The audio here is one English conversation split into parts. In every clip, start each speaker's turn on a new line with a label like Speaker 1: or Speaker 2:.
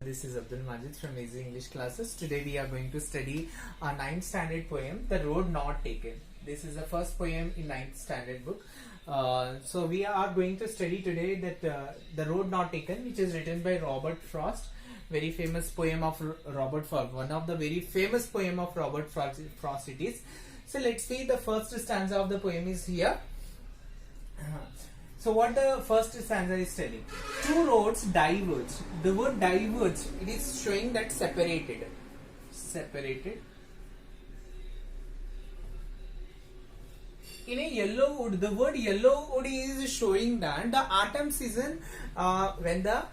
Speaker 1: This is Abdul Majid from Easy English Classes. Today we are going to study a 9th standard poem, The Road Not Taken. This is the first poem in 9th standard book. So we are going to study today that The Road Not Taken, which is written by Robert Frost. Very famous poem of Robert Frost. One of the very famous poem of Robert Frost it is. So let's see, the first stanza of the poem is here. So what the first stanza is telling? Two roads diverged. The word diverged, it is showing that separated. Separated. In a yellow wood, the word yellow wood is showing that the autumn season, when the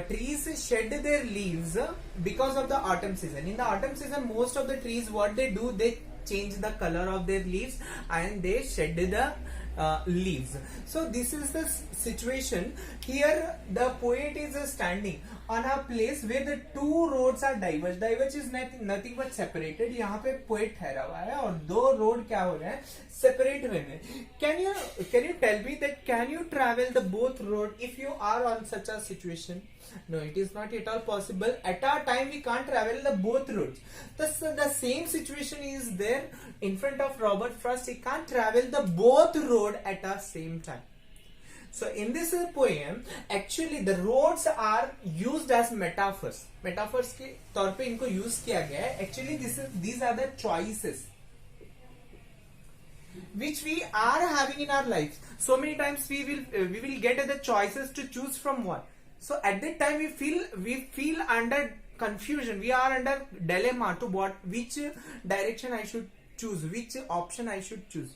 Speaker 1: trees shed their leaves because of the autumn season. In the autumn season, most of the trees, what they do, they change the color of their leaves and they shed the leaves. So this is the situation. Here the poet is standing on a place where the two roads are diverged. Diverged is nothing but separated. यहाँ पे poet ठहरा हुआ है और दो road क्या हो रहे हैं, separate हुए हैं. Can you tell me that can you travel the both road if you are on such a situation? No, it is not at all possible. At our time, we can't travel the both roads. The same situation is there in front of Robert Frost. He can't travel the both road at the same time. So in this poem, actually the roads are used as metaphors. Metaphors के तौर पे इनको use किया गया है. Actually these are the choices which we are having in our lives. So many times we will get the choices to choose from one. So at that time we feel under confusion. We are under dilemma to which direction I should choose, which option I should choose.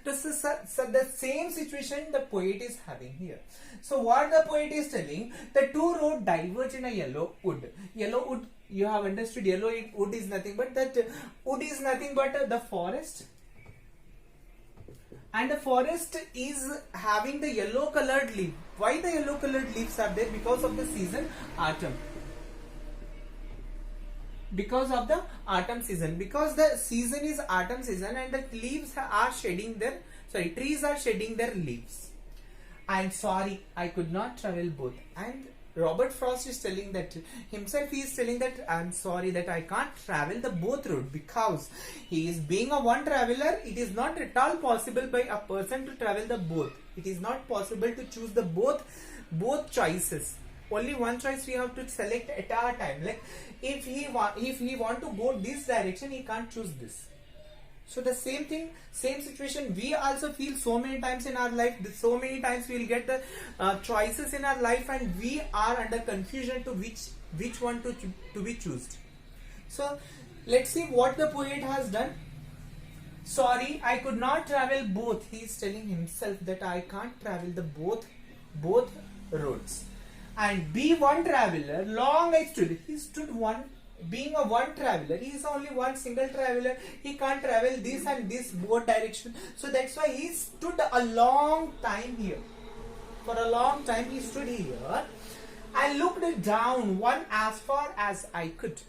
Speaker 1: This is the same situation the poet is having here. So what the poet is telling, the two roads diverge in a yellow wood. Yellow wood, you have understood, yellow wood is nothing but that wood is nothing but the forest. And the forest is having the yellow colored leaf. Why the yellow colored leaves are there? Because of the season autumn. Because of the autumn season. Because the season is autumn season and the leaves are shedding their, trees are shedding their leaves. I'm sorry, I could not travel both. And Robert Frost is telling that himself, he is telling that I'm sorry that I can't travel the both road, because he is being a one traveler. It is not at all possible by a person to travel the both. It is not possible to choose the both choices. Only one choice we have to select at our time. Like if he want to go this direction, he can't choose this. So the same thing, same situation we also feel so many times in our life. So many times we will get the choices in our life and we are under confusion to which one to be chosen. So let's see what the poet has done. Sorry, I could not travel both. He is telling himself that I can't travel the both roads. And be one traveler, long I stood. He stood one. Being a one traveler, he is only one single traveler. He can't travel this and this both direction. So that's why he stood a long time here. For a long time he stood here. I looked down one as far as I could.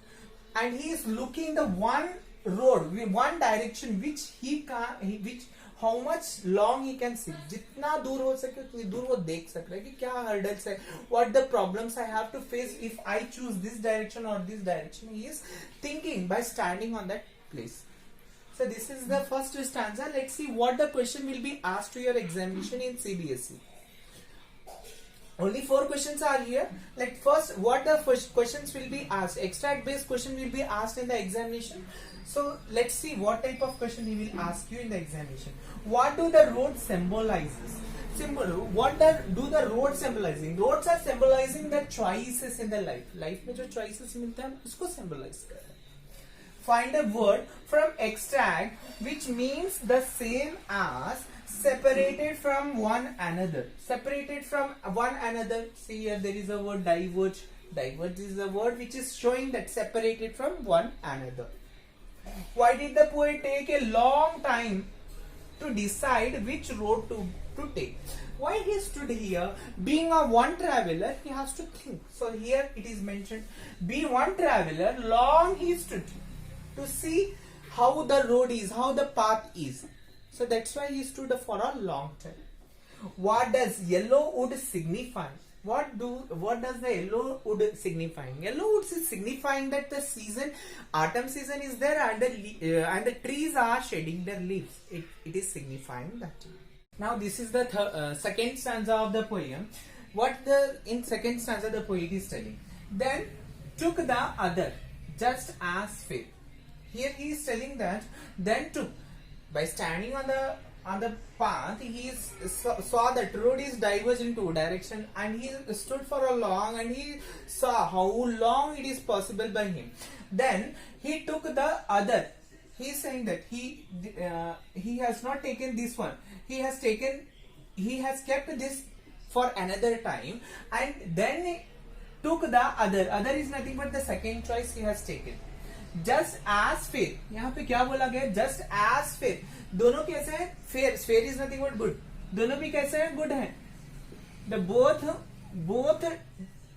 Speaker 1: And he is looking the one road, one direction which how much long he can see. जितना दूर हो सके उतनी दूर वो देख सक रहा है कि क्या hurdles है, what the problems I have to face if I choose this direction or this direction. He is thinking by standing on that place. So this is the first stanza. Let's see what the question will be asked to your examination in CBSE. Only 4 questions are here. Like first, what the first questions will be asked. Extract based question will be asked in the examination. So let's see what type of question he will ask you in the examination. What do the roads symbolizes? What do the roads symbolizing? Roads are symbolizing the choices in the life. Life में जो choices मिलते हैं उसको symbolize कर रहे हैं. Find a word from extract which means the same as separated from one another. Separated from one another. See here there is a word diverge. Diverge is a word which is showing that separated from one another. Why did the poet take a long time to decide which road to take? Why he stood here? Being a one traveler, he has to think. So here it is mentioned, be one traveler, long he stood to see how the road is, how the path is. So that's why he stood for a long time. What does yellow wood signify? What does the yellow wood signifying? Yellow wood is signifying that the season, autumn season is there, and the trees are shedding their leaves. It is signifying that. Now this is the second stanza of the poem. In second stanza the poet is telling. Then took the other, just as fair. Here he is telling that then took, by standing on the path, he saw that road is diverged in two directions, and he stood for a long, and he saw how long it is possible by him. Then he took the other. He is saying that he has not taken this one. He has kept this for another time, and then he took the other. Other is nothing but the second choice he has taken. Just as fair. यहाँ पे क्या बोला गया? Just as fair. दोनों कैसे हैं? Fair. Fair is nothing but good. दोनों भी कैसे हैं? Good हैं. The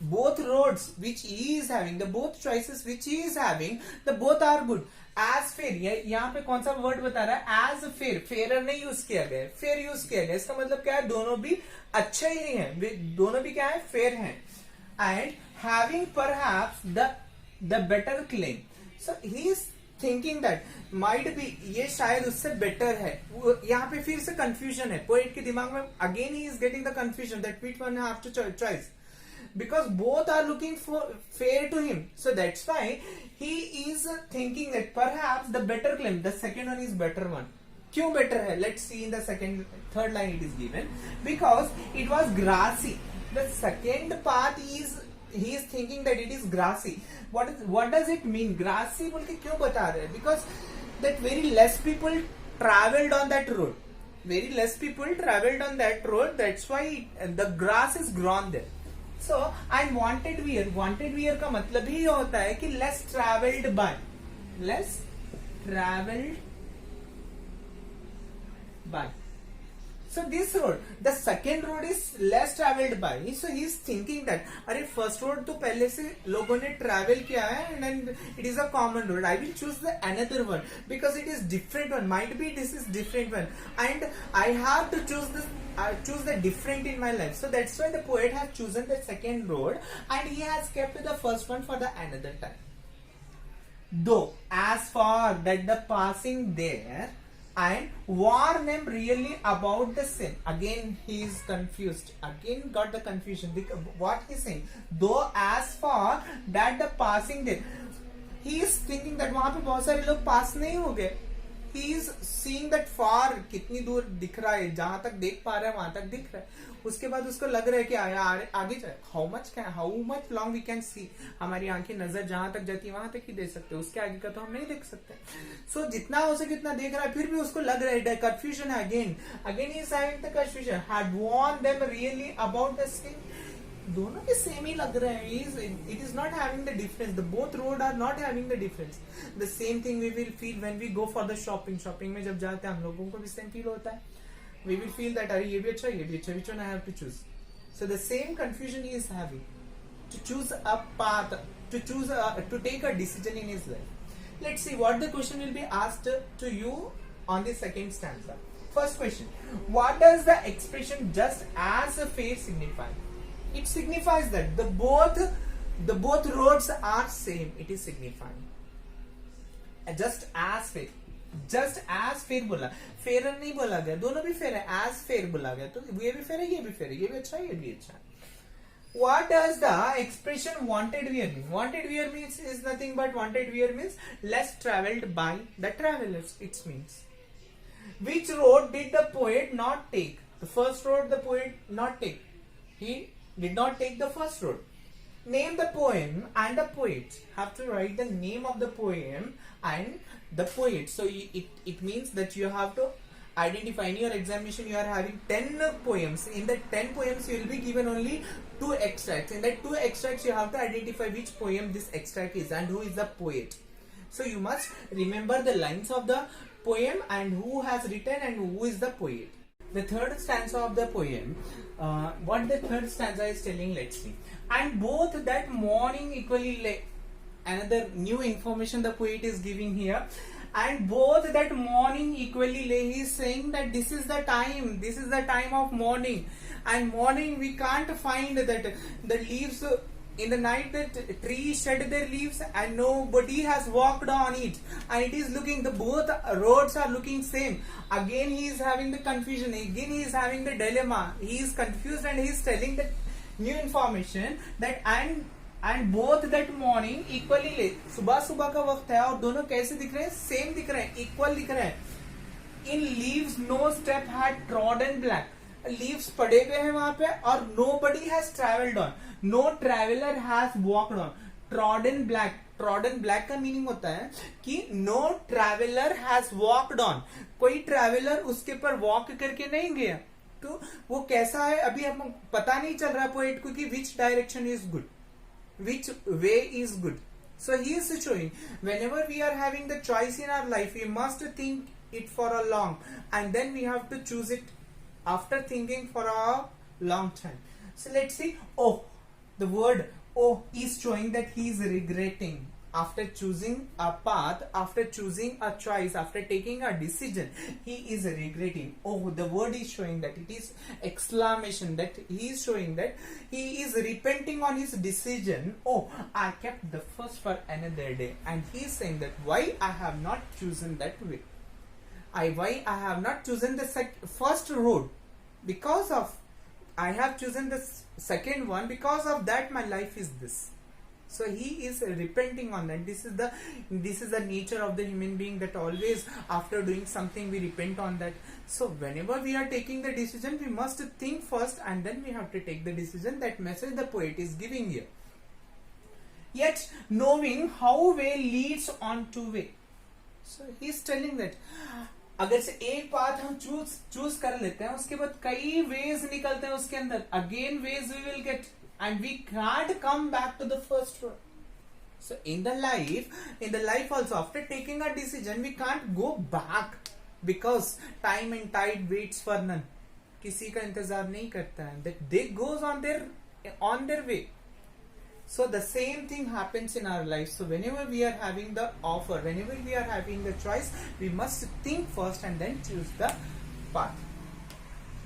Speaker 1: both roads which he is having, the both choices which he is having, the both are good. As fair. यहाँ पे कौन सा वर्ड बता रहा है? As fair. Fairer नहीं यूज किया गया, fair यूज किया गया. इसका मतलब क्या है? दोनों भी अच्छे ही हैं. दोनों भी क्या है? Fair हैं. And having perhaps the better claim. So he is thinking that might be ये शायद उससे better है. यहाँ पे फिर से confusion है. Poet के दिमाग में again he is getting the confusion that which one have to choice, because both are looking for fair to him. So that's why he is thinking that perhaps the better claim, the second one is better one. क्यों better है? Let's see in the third line it is given. Because it was grassy. The second part is he is thinking that it is grassy. What does it mean? Grassy बोल के क्यों बता रहे हैं? Because that very less people traveled on that road. Very less people traveled on that road. That's why the grass is grown there. So and wanted wear का मतलब ही होता है कि less traveled by. Less traveled by. So this road, the second road is less traveled by. So he is thinking that अरे first road तो पहले से लोगों ने travel किया है, and then it is a common road. I will choose the another one because it is different one. Might be this is different one, and I have to choose this. I choose the different in my life. So that's why the poet has chosen the second road, and he has kept the first one for the another time. Though as far that the passing there and warn them really about the sin. Again he is confused. Again got the confusion. What he is saying? Though as far that the passing there, he is thinking that वहां पे बहुत सारे लोग पास नहीं हो गए. He is seeing that far, कितनी दूर दिख रहा है, जहां तक देख पा रहा है वहां तक दिख रहा है. उसके बाद उसको लग रहा है कि आगे जाए. How much long we can see. हमारी आंखें नजर जहां तक जाती है वहां तक ही देख सकते हैं, उसके आगे का तो हम नहीं देख सकते. सो जितना हो सके उतना देख रहा है, फिर भी उसको लग रहा है कंफ्यूजन है. Again he is having the confusion. Had warned them really about the sin. दोनों के सेम ही लग रहे हैं. It is not having the difference. The both road are not having the difference. The same thing we will feel when we go for the shopping. Shopping में जब जाते हैं हम लोगों को भी same feel होता है. We will feel that अरे ये भी अच्छा, ये भी अच्छा. Which one I have to choose? So the same confusion he is having to choose a path, to take a decision in his life. Let's see what the question will be asked to you on the second stanza. First question: what does the expression "just as a fair" signify? It signifies that the both roads are same. It is signifying just as fair. Just as fair बोला, fairer नहीं बोला गया. दोनों भी fair है. As fair बोला गया तो ये भी fair है, ये भी fair है, ये भी अच्छा है, ये भी अच्छा है. What does the expression wanted wear mean? Wanted wear means is nothing but wanted wear means less traveled by the travelers. It means which road did the poet not take? The first road the poet not take. He did not take the first road. Name the poem and the poet. Have to write the name of the poem and the poet. So it means that you have to identify. In your examination you are having 10 poems. In the 10 poems you will be given only 2 extracts. In that 2 extracts you have to identify which poem this extract is and who is the poet. So you must remember the lines of the poem and who has written and who is the poet. The third stanza of the poem, what the third stanza is telling, let's see. And both that morning equally another new information the poet is giving here. and both that morning equally lay. He is saying that this is the time of morning, and morning we can't find that the leaves. In the night, the trees shed their leaves and nobody has walked on it, and it is looking, the both roads are looking same. Again he is having the confusion, again he is having the dilemma, he is confused, and he is telling the new information that and both that morning equally late. सुबह सुबह का वक्त है और दोनों कैसे दिख रहे हैं? सेम दिख रहे हैं, इक्वल दिख रहे हैं. In leaves no step had trodden black. Leaves पड़े हुए हैं वहां पे, और nobody has traveled on, no traveler has walked on. Trodden black का मीनिंग होता है कि no traveler has walked on, कोई ट्रैवलर उसके पर वॉक करके नहीं गया. तो वो कैसा है अभी हम पता नहीं चल रहा पोएट को कि which direction is good, which way is good. So he is showing whenever we are having the choice in our life, we must think it for a long, and then we have to choose it after thinking for a long time. So let's see. Oh, the word oh is showing that he is regretting after choosing a path, after choosing a choice, after taking a decision. He is regretting. Oh, the word is showing that it is exclamation, that he is showing that he is repenting on his decision. Oh, I kept the first for another day, and he is saying that why I have not chosen that way. Why I have not chosen the first road, because of I have chosen the second one, because of that my life is this. So he is repenting on that. This is the nature of the human being, that always after doing something we repent on that. So whenever we are taking the decision, we must think first and then we have to take the decision. That message the poet is giving here. Yet knowing how way leads on to way. So he is telling that अगर से एक path हम choose कर लेते हैं, उसके बाद कई वेज निकलते हैं उसके अंदर, again wage we will get, and we can't come back to the first road. So in the life also, after taking a decision, we can't go back, because time and tide waits for none. किसी का इंतजार नहीं करता है. That they goes on their way. So the same thing happens in our life. So whenever we are having the offer, whenever we are having the choice, we must think first and then choose the path.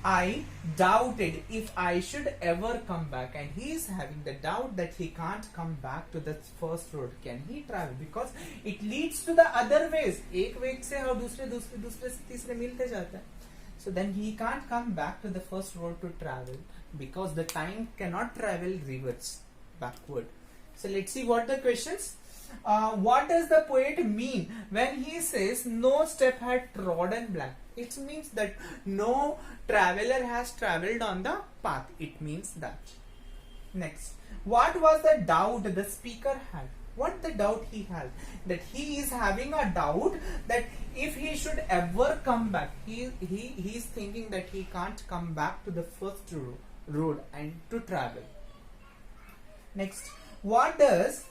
Speaker 1: I doubted if I should ever come back, and he is having the doubt that he can't come back to the first road. Can he travel? Because it leads to the other ways. एक वेग से और दूसरे से तीसरे मिलते जाते हैं. So then he can't come back to the first road to travel, because the time cannot travel reverse, backward. So let's see what the questions. What does the poet mean when he says no step had trodden black? It means that no traveler has traveled on the path. It means that. Next, what was the doubt the speaker had? What the doubt he had? That he is having a doubt that if he should ever come back, he is thinking that he can't come back to the first road and to travel. Next, what does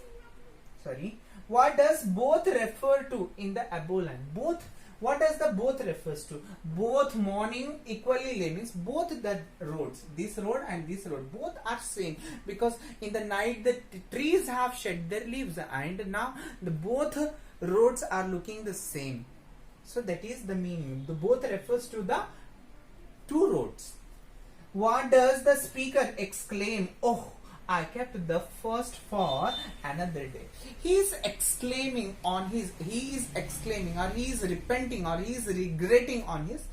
Speaker 1: both refer to in the above line? Both, what does the both refers to? Both morning equally lay means both the roads, this road and this road, both are same, because in the night the trees have shed their leaves, and now the both roads are looking the same. So that is the meaning. The both refers to the two roads. What does the speaker exclaim? Oh, I kept the first for another day. He is exclaiming or he is repenting or he is regretting on his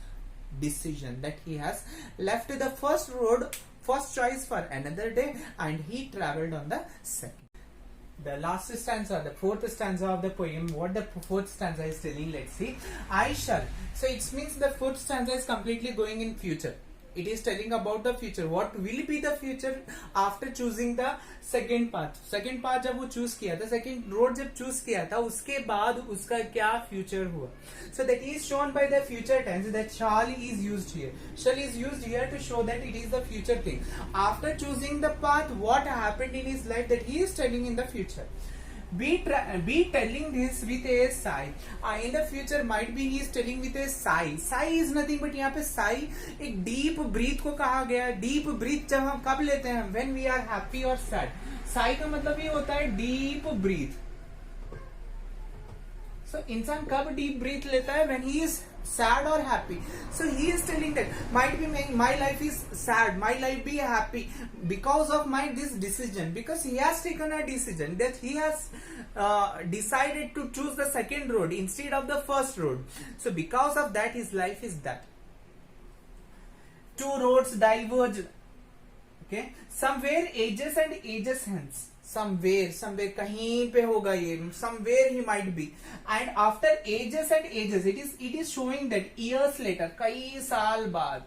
Speaker 1: decision, that he has left the first choice for another day, and he traveled on the second. The last stanza, the fourth stanza of the poem, what the fourth stanza is telling, let's see. I shall. So it means the fourth stanza is completely going in future. It is telling about the future. What will be the future after choosing the second path? Second path जब वो choose किया था, second road जब choose किया था, उसके बाद उसका क्या future हुआ? So that is shown by the future tense, that shall is used here. Shall is used here to show that it is the future thing. After choosing the path, what happened in his life, that he is telling in the future. Be telling this with a sigh. In the future might be he is telling with a sigh. Sigh is nothing but यहाँ पे sigh एक deep breath को कहा गया है. Deep breath जब हम कब लेते हैं? When we are happy or sad. Sigh का मतलब ये होता है deep breath. So इंसान कब deep breath लेता है? When he is sad or happy. So he is telling that might be my life is sad, my life be happy because of my this decision, because he has taken a decision that he has decided to choose the second road instead of the first road. So because of that his life is that. Two roads diverged. Okay, somewhere ages and ages hence. somewhere कहीं पे होगा ये, somewhere he might be, and after ages and ages it is showing that years later, कई साल बाद,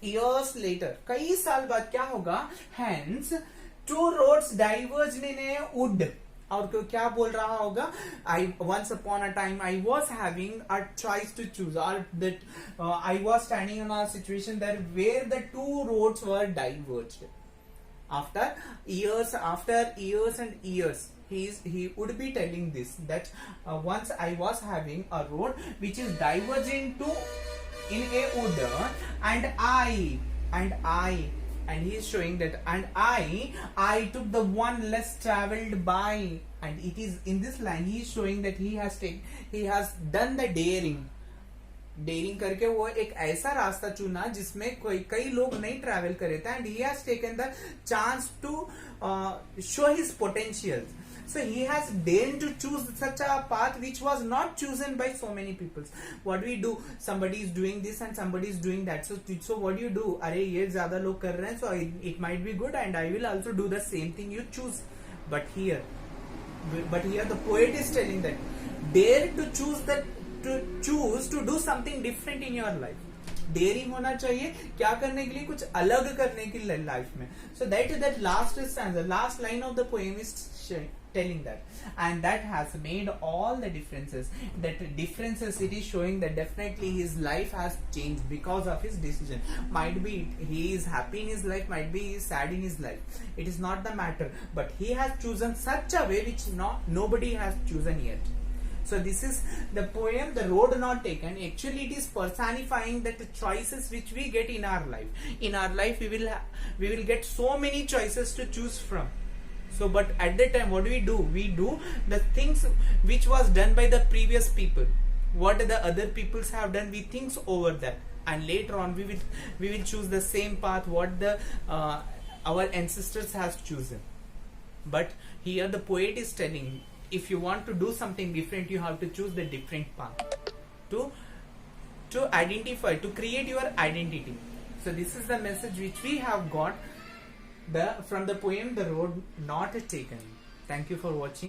Speaker 1: years later कई साल बाद क्या होगा, hence two roads diverged in a wood. और क्या बोल रहा होगा, once upon a time I was having a choice to choose, or that I was standing in a situation that where the two roads were diverged. After years and years, he would be telling this, that once I was having a road which is diverging to in a wood, and he is showing that, and I took the one less traveled by, and it is in this line he is showing that he has done the daring करके वो एक ऐसा रास्ता चुना जिसमें कई लोग नहीं ट्रैवल करे थे, and he has taken the chance to show his potentials. So he has dared to choose such a path which was not chosen by so many people. What do we do? Somebody is doing this and somebody is doing that. So what do? अरे ये ज्यादा लोग कर रहे हैं, so it might be good, and I will also do the same thing. You choose. But here the poet is telling that dare to choose to do something different in your life. Daring होना चाहिए क्या करने के लिए, कुछ अलग करने के लिए लाइफ में. So that last stanza, last line of the poem is telling that, and that has made all the differences. It is showing that definitely his life has changed because of his decision. Might be he is happy in his life, might be he is sad in his life. It is not the matter, but he has chosen such a way which nobody has chosen yet. So this is the poem, The Road Not Taken. Actually, it is personifying that the choices which we get in our life. In our life, we will get so many choices to choose from. So, but at that time, what do? We do the things which was done by the previous people. What the other peoples have done, we think over that, and later on we will choose the same path what the our ancestors has chosen. But here the poet is telling, if you want to do something different, you have to choose the different path to identify, to create your identity. So this is the message which we have got from the poem The Road Not Taken. Thank you for watching.